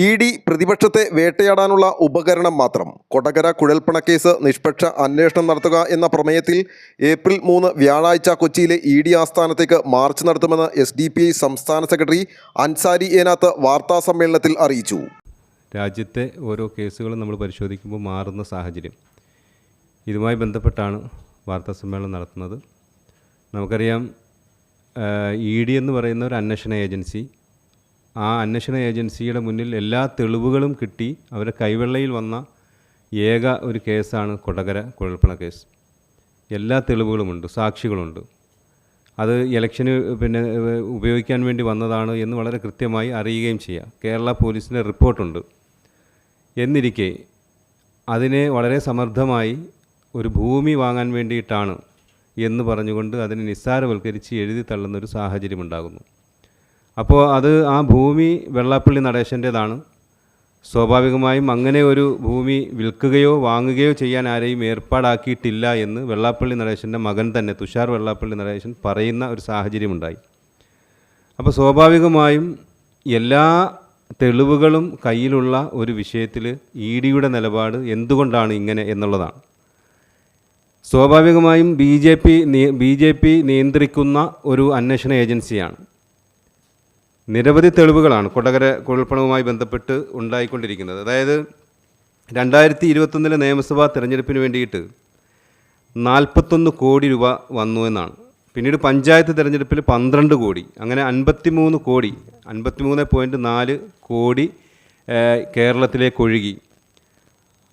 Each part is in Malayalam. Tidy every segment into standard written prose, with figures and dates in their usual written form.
ഇ.ഡി. പ്രതിപക്ഷത്തെ വേട്ടയാടാനുള്ള ഉപകരണം മാത്രം. കൊടകര കുഴൽപ്പണക്കേസ് നിഷ്പക്ഷ അന്വേഷണം നടത്തുക എന്ന പ്രമേയത്തിൽ ഏപ്രിൽ 3 വ്യാഴാഴ്ച കൊച്ചിയിലെ ഇ.ഡി. ആസ്ഥാനത്തേക്ക് മാർച്ച് നടത്തുമെന്ന് SDPI സംസ്ഥാന സെക്രട്ടറി അൻസാരി ഏനാത്ത് വാർത്താസമ്മേളനത്തിൽ അറിയിച്ചു. രാജ്യത്തെ ഓരോ കേസുകളും നമ്മൾ പരിശോധിക്കുമ്പോൾ മാറുന്ന സാഹചര്യം, ഇതുമായി ബന്ധപ്പെട്ടാണ് വാർത്താസമ്മേളനം നടത്തുന്നത്. നമുക്കറിയാം, ഇ.ഡി. എന്ന് പറയുന്ന ഒരു അന്വേഷണ ഏജൻസി, ആ അന്വേഷണ ഏജൻസിയുടെ മുന്നിൽ എല്ലാ തെളിവുകളും കിട്ടി അവരുടെ കൈവെള്ളയിൽ വന്ന ഏക ഒരു കേസാണ് കൊടകര കുഴൽപ്പണ കേസ്. എല്ലാ തെളിവുകളുമുണ്ട്, സാക്ഷികളുണ്ട്. അത് ഇലക്ഷന് ഉപയോഗിക്കാൻ വേണ്ടി വന്നതാണ് എന്ന് വളരെ കൃത്യമായി അറിയുകയും ചെയ്യാം. കേരള പോലീസിൻ്റെ റിപ്പോർട്ടുണ്ട്. എന്നിരിക്കെ അതിനെ വളരെ സമർത്ഥമായി ഒരു ഭൂമി വാങ്ങാൻ വേണ്ടിയിട്ടാണ് എന്ന് പറഞ്ഞുകൊണ്ട് അതിനെ നിസ്സാരവൽക്കരിച്ച് എഴുതി തള്ളുന്നൊരു സാഹചര്യമുണ്ടാകുന്നു. അപ്പോൾ ആ ഭൂമി വെള്ളാപ്പള്ളി നടേശൻ്റേതാണ്. സ്വാഭാവികമായും അങ്ങനെ ഒരു ഭൂമി വിൽക്കുകയോ വാങ്ങുകയോ ചെയ്യാൻ ആരെയും ഏർപ്പാടാക്കിയിട്ടില്ല എന്ന് വെള്ളാപ്പള്ളി നടേശൻ്റെ മകൻ തന്നെ, തുഷാർ വെള്ളാപ്പള്ളി നടേശൻ, പറയുന്ന ഒരു സാഹചര്യമുണ്ടായി. അപ്പോൾ സ്വാഭാവികമായും എല്ലാ തെളിവുകളും കയ്യിലുള്ള ഒരു വിഷയത്തിൽ ഇ.ഡിയുടെ നിലപാട് എന്തുകൊണ്ടാണ് ഇങ്ങനെ എന്നുള്ളതാണ്. സ്വാഭാവികമായും ബി ജെ പി നിയന്ത്രിക്കുന്ന ഒരു അന്വേഷണ ഏജൻസിയാണ്. നിരവധി തെളിവുകളാണ് കൊടകര കുഴൽപ്പണവുമായി ബന്ധപ്പെട്ട് ഉണ്ടായിക്കൊണ്ടിരിക്കുന്നത്. അതായത് 2021 നിയമസഭാ തെരഞ്ഞെടുപ്പിന് വേണ്ടിയിട്ട് 41 കോടി രൂപ വന്നു എന്നാണ്. പിന്നീട് പഞ്ചായത്ത് തെരഞ്ഞെടുപ്പിൽ 12 കോടി, അങ്ങനെ 53 കോടി, 53.4 കോടി കേരളത്തിലേക്ക് ഒഴുകി.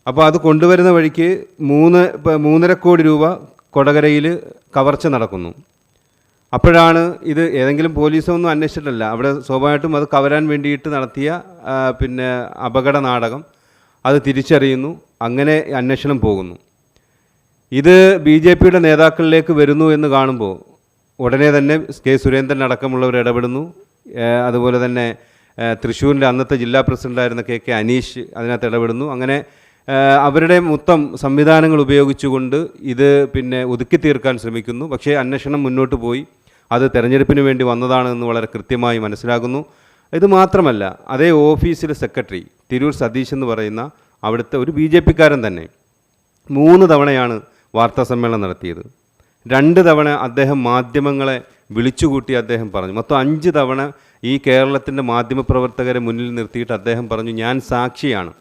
അപ്പോൾ അത് കൊണ്ടുവരുന്ന വഴിക്ക് 3.5 കോടി രൂപ കൊടകരയിൽ കവർച്ച നടക്കുന്നു. അപ്പോഴാണ് ഇത് ഏതെങ്കിലും പോലീസൊന്നും അന്വേഷിച്ചിട്ടല്ല, അവിടെ സ്വാഭാവികമായിട്ടും അത് കവരാൻ വേണ്ടിയിട്ട് നടത്തിയ അപകട നാടകം അത് തിരിച്ചറിയുന്നു. അങ്ങനെ അന്വേഷണം പോകുന്നു. ഇത് BJPയുടെ നേതാക്കളിലേക്ക് വരുന്നു എന്ന് കാണുമ്പോൾ ഉടനെ തന്നെ കെ. സുരേന്ദ്രൻ അടക്കമുള്ളവർ ഇടപെടുന്നു. അതുപോലെ തന്നെ തൃശ്ശൂരിൻ്റെ അന്നത്തെ ജില്ലാ പ്രസിഡൻ്റായിരുന്ന കെ. അനീഷ് അതിനകത്ത് ഇടപെടുന്നു. അങ്ങനെ അവരുടെ മൊത്തം സംവിധാനങ്ങൾ ഉപയോഗിച്ചുകൊണ്ട് ഇത് ഒതുക്കി തീർക്കാൻ ശ്രമിക്കുന്നു. പക്ഷേ അന്വേഷണം മുന്നോട്ട് പോയി അത് തെരഞ്ഞെടുപ്പിന് വേണ്ടി വന്നതാണെന്ന് വളരെ കൃത്യമായി മനസ്സിലാകുന്നു. ഇത് മാത്രമല്ല, അതേ ഓഫീസിലെ സെക്രട്ടറി തിരൂർ സതീഷ് എന്ന് പറയുന്ന അവിടുത്തെ ഒരു BJPക്കാരൻ തന്നെ 3 തവണയാണ് വാർത്താ സമ്മേളനം നടത്തിയത്. 2 തവണ അദ്ദേഹം മാധ്യമങ്ങളെ വിളിച്ചുകൂട്ടി അദ്ദേഹം പറഞ്ഞു. മൊത്തം 5 തവണ ഈ കേരളത്തിൻ്റെ മാധ്യമപ്രവർത്തകരെ മുന്നിൽ നിർത്തിയിട്ട് അദ്ദേഹം പറഞ്ഞു, ഞാൻ സാക്ഷിയാണ്.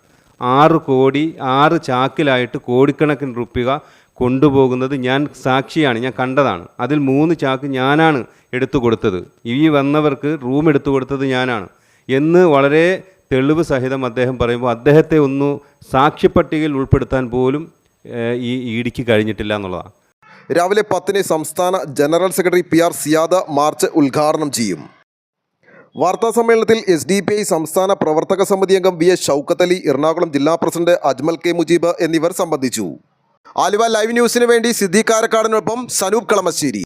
6 കോടി 6 ചാക്കിലായിട്ട് കോടിക്കണക്കിന് രൂപ കൊണ്ടുപോകുന്നത് ഞാൻ സാക്ഷിയാണ്, ഞാൻ കണ്ടതാണ്. അതിൽ 3 ചാക്ക് ഞാനാണ് എടുത്തു കൊടുത്തത്, ഈ വന്നവർക്ക് റൂം എടുത്തു കൊടുത്തത് ഞാനാണ് എന്ന് വളരെ തെളിവ് സഹിതം അദ്ദേഹം പറയുമ്പോൾ അദ്ദേഹത്തെ ഒന്ന് സാക്ഷ്യപ്പട്ടികയിൽ ഉൾപ്പെടുത്താൻ പോലും ഈ ഇ.ഡിക്ക് കഴിഞ്ഞിട്ടില്ല എന്നുള്ളതാണ്. രാവിലെ 10-ന് സംസ്ഥാന general secretary PR Siyad march ഉദ്ഘാടനം ചെയ്യും. വാർത്താസമ്മേളനത്തിൽ SDPI സംസ്ഥാന പ്രവർത്തക സമിതി അംഗം VS ഷൗക്കത്ത് അലി, എറണാകുളം ജില്ലാ പ്രസിഡന്റ് അജ്മൽ K. മുജീബ് എന്നിവർ സംബന്ധിച്ചു. ആലുവ ലൈവ് ന്യൂസിന് വേണ്ടി സിദ്ദീഖ് കാരക്കാടിനൊപ്പം സനൂപ് കളമശ്ശേരി.